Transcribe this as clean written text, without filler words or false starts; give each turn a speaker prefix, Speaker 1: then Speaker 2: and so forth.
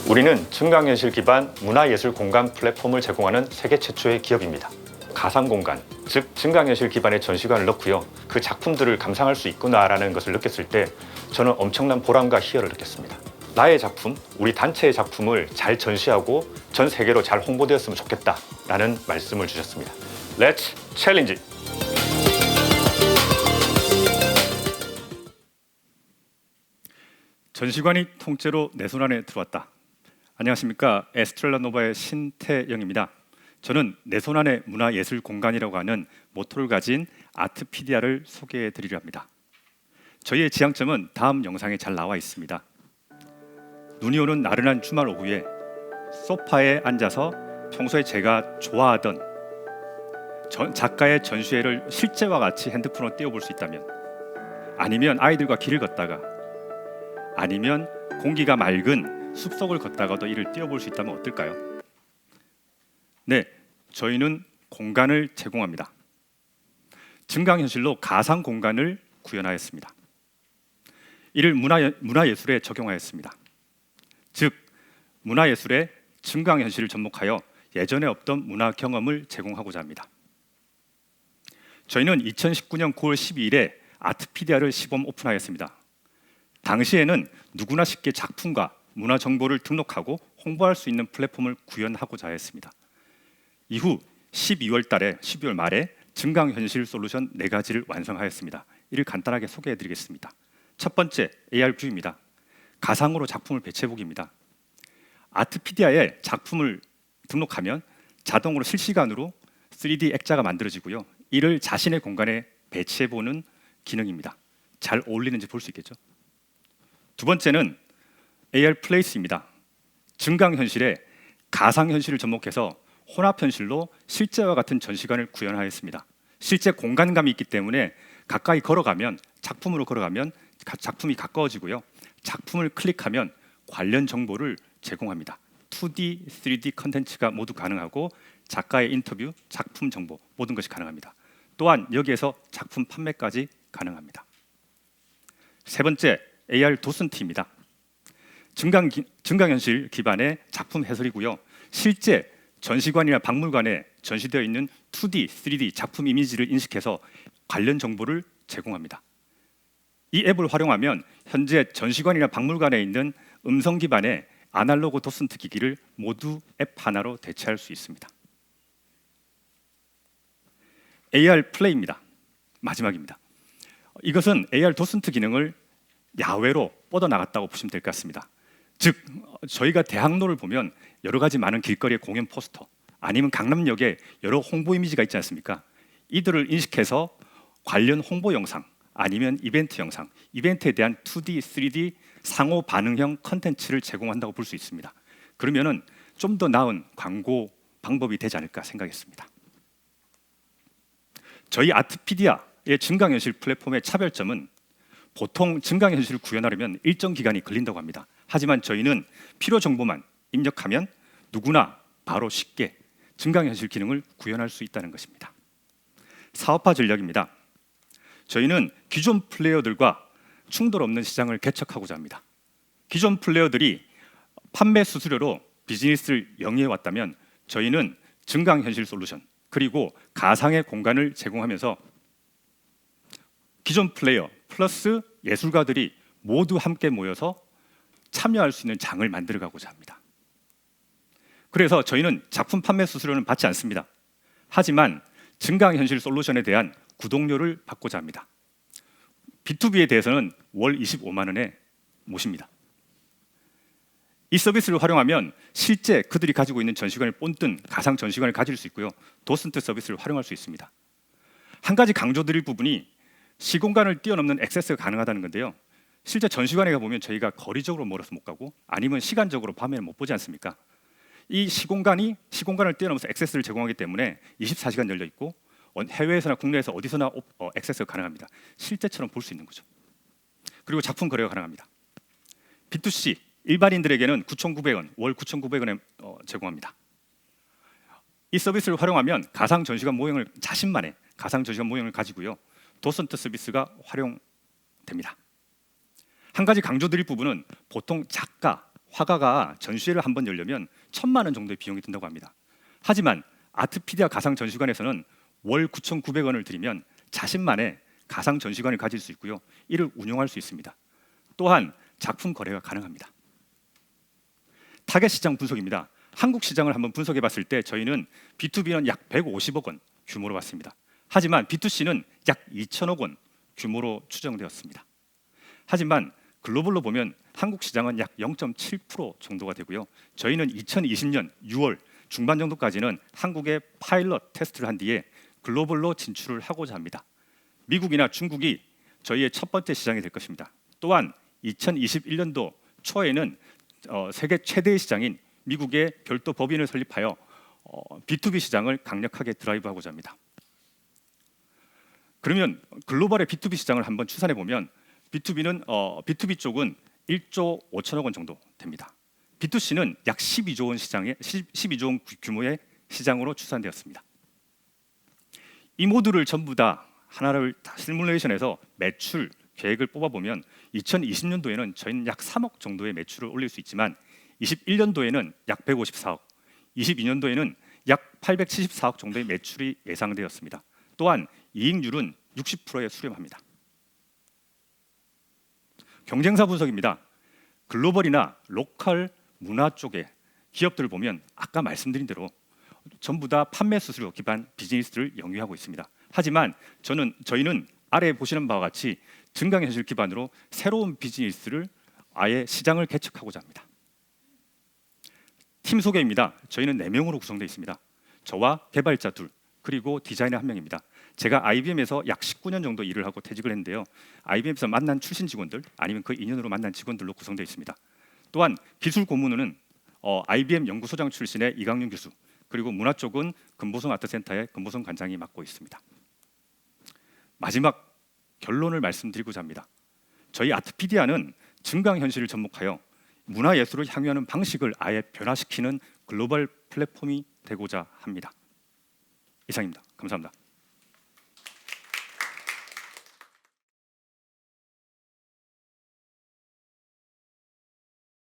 Speaker 1: 우리는 증강현실 기반 문화예술 공간 플랫폼을 제공하는 세계 최초의 기업입니다. 가상공간, 즉 증강현실 기반의 전시관을 넣고요. 그 작품들을 감상할 수 있구나라는 것을 느꼈을 때 저는 엄청난 보람과 희열을 느꼈습니다. 나의 작품, 우리 단체의 작품을 잘 전시하고 전 세계로 잘 홍보되었으면 좋겠다라는 말씀을 주셨습니다. Let's challenge!
Speaker 2: 전시관이 통째로 내 손 안에 들어왔다. 안녕하십니까, 에스트렐라 노바의 신태영입니다. 저는 내 손 안에 문화예술 공간이라고 하는 모토를 가진 아트피디아를 소개해 드리려 합니다. 저희의 지향점은 다음 영상에 잘 나와 있습니다. 눈이 오는 나른한 주말 오후에 소파에 앉아서 평소에 제가 좋아하던 작가의 전시회를 실제와 같이 핸드폰으로 띄워볼 수 있다면, 아니면 아이들과 길을 걷다가, 아니면 공기가 맑은 숲속을 걷다가도 이를 띄워볼 수 있다면 어떨까요? 네, 저희는 공간을 제공합니다. 증강현실로 가상 공간을 구현하였습니다. 이를 문화예술에 적용하였습니다. 즉, 문화예술에 증강현실을 접목하여 예전에 없던 문화 경험을 제공하고자 합니다. 저희는 2019년 9월 12일에 아트피디아를 시범 오픈하였습니다. 당시에는 누구나 쉽게 작품과 문화 정보를 등록하고 홍보할 수 있는 플랫폼을 구현하고자 했습니다. 이후 12월 말에 증강현실 솔루션 4가지를 완성하였습니다. 이를 간단하게 소개해 드리겠습니다. 첫 번째, AR뷰입니다. 가상으로 작품을 배치해보기입니다. 아트피디아에 작품을 등록하면 자동으로 실시간으로 3D 액자가 만들어지고요. 이를 자신의 공간에 배치해보는 기능입니다. 잘 어울리는지 볼 수 있겠죠? 두 번째는 AR 플레이스입니다. 증강현실에 가상현실을 접목해서 혼합현실로 실제와 같은 전시관을 구현하였습니다. 실제 공간감이 있기 때문에 가까이 걸어가면, 작품으로 걸어가면 작품이 가까워지고요. 작품을 클릭하면 관련 정보를 제공합니다. 2D, 3D 컨텐츠가 모두 가능하고 작가의 인터뷰, 작품 정보 모든 것이 가능합니다. 또한 여기에서 작품 판매까지 가능합니다. 세 번째, AR 도슨트입니다. 증강현실 기반의 작품 해설이고요. 실제 전시관이나 박물관에 전시되어 있는 2D, 3D 작품 이미지를 인식해서 관련 정보를 제공합니다. 이 앱을 활용하면 현재 전시관이나 박물관에 있는 음성 기반의 아날로그 도슨트 기기를 모두 앱 하나로 대체할 수 있습니다. AR 플레이입니다. 마지막입니다. 이것은 AR 도슨트 기능을 야외로 뻗어나갔다고 보시면 될 것 같습니다. 즉, 저희가 대학로를 보면 여러 가지 많은 길거리의 공연 포스터, 아니면 강남역에 여러 홍보 이미지가 있지 않습니까? 이들을 인식해서 관련 홍보 영상, 아니면 이벤트 영상, 이벤트에 대한 2D, 3D 상호 반응형 컨텐츠를 제공한다고 볼 수 있습니다. 그러면은 좀 더 나은 광고 방법이 되지 않을까 생각했습니다. 저희 아트피디아의 증강현실 플랫폼의 차별점은 보통 증강현실을 구현하려면 일정 기간이 걸린다고 합니다. 하지만 저희는 필요 정보만 입력하면 누구나 바로 쉽게 증강현실 기능을 구현할 수 있다는 것입니다. 사업화 전략입니다. 저희는 기존 플레이어들과 충돌 없는 시장을 개척하고자 합니다. 기존 플레이어들이 판매 수수료로 비즈니스를 영위해 왔다면 저희는 증강현실 솔루션 그리고 가상의 공간을 제공하면서 기존 플레이어 플러스 예술가들이 모두 함께 모여서 참여할 수 있는 장을 만들어 가고자 합니다. 그래서 저희는 작품 판매 수수료는 받지 않습니다. 하지만 증강현실 솔루션에 대한 구독료를 받고자 합니다. B2B에 대해서는 월 25만 원에 모십니다. 이 서비스를 활용하면 실제 그들이 가지고 있는 전시관을 본뜬 가상 전시관을 가질 수 있고요. 도슨트 서비스를 활용할 수 있습니다. 한 가지 강조드릴 부분이 시공간을 뛰어넘는 액세스가 가능하다는 건데요. 실제 전시관에 가보면 저희가 거리적으로 멀어서 못 가고, 아니면 시간적으로 밤에는 못 보지 않습니까? 이 시공간을 뛰어넘어서 액세스를 제공하기 때문에 24시간 열려 있고 해외에서나 국내에서 어디서나 액세스가 가능합니다. 실제처럼 볼 수 있는 거죠. 그리고 작품 거래가 가능합니다. B2C 일반인들에게는 9,900원, 월 9,900원에 제공합니다. 이 서비스를 활용하면 가상 전시관 모형을 자신만의 가상 전시관 모형을 가지고요. 도슨트 서비스가 활용됩니다. 한 가지 강조드릴 부분은 보통 작가 화가가 전시회를 한 번 열려면 1,000만 원 정도의 비용이 든다고 합니다. 하지만 아트피디아 가상 전시관에서는 월 9,900원을 들이면 자신만의 가상 전시관을 가질 수 있고요. 이를 운영할 수 있습니다. 또한 작품 거래가 가능합니다. 타겟 시장 분석입니다. 한국 시장을 한번 분석해 봤을 때 저희는 B2B는 약 150억 원 규모로 봤습니다. 하지만 B2C는 약 2천억 원 규모로 추정되었습니다. 하지만 글로벌로 보면 한국 시장은 약 0.7% 정도가 되고요. 저희는 2020년 6월 중반 정도까지는 한국에 파일럿 테스트를 한 뒤에 글로벌로 진출을 하고자 합니다. 미국이나 중국이 저희의 첫 번째 시장이 될 것입니다. 또한 2021년도 초에는 세계 최대의 시장인 미국의 별도 법인을 설립하여 B2B 시장을 강력하게 드라이브하고자 합니다. 그러면 글로벌의 B2B 시장을 한번 추산해 보면 B2B 쪽은 1조 5천억 원 정도 됩니다. B2C는 약 12조 원 12조 원 규모의 시장으로 추산되었습니다. 이 모두를 전부 다 하나를 다 시뮬레이션해서 매출 계획을 뽑아보면 2020년도에는 저희는 약 3억 정도의 매출을 올릴 수 있지만 21년도에는 약 154억, 22년도에는 약 874억 정도의 매출이 예상되었습니다. 또한 이익률은 60%에 수렴합니다. 경쟁사 분석입니다. 글로벌이나 로컬 문화 쪽의 기업들을 보면 아까 말씀드린 대로 전부 다 판매 수수료 기반 비즈니스를 영위하고 있습니다. 하지만 저희는 아래 보시는 바와 같이 증강현실 기반으로 새로운 비즈니스를 아예 시장을 개척하고자 합니다. 팀 소개입니다. 저희는 4명으로 구성되어 있습니다. 저와 개발자 2, 그리고 디자이너 1명입니다. 제가 IBM에서 약 19년 정도 일을 하고 퇴직을 했는데요. IBM에서 만난 출신 직원들 아니면 그 인연으로 만난 직원들로 구성되어 있습니다. 또한 기술 고문은 IBM 연구소장 출신의 이강윤 교수, 그리고 문화 쪽은 금보성 아트센터의 금보성 관장이 맡고 있습니다. 마지막 결론을 말씀드리고자 합니다. 저희 아트피디아는 증강현실을 접목하여 문화예술을 향유하는 방식을 아예 변화시키는 글로벌 플랫폼이 되고자 합니다. 이상입니다. 감사합니다.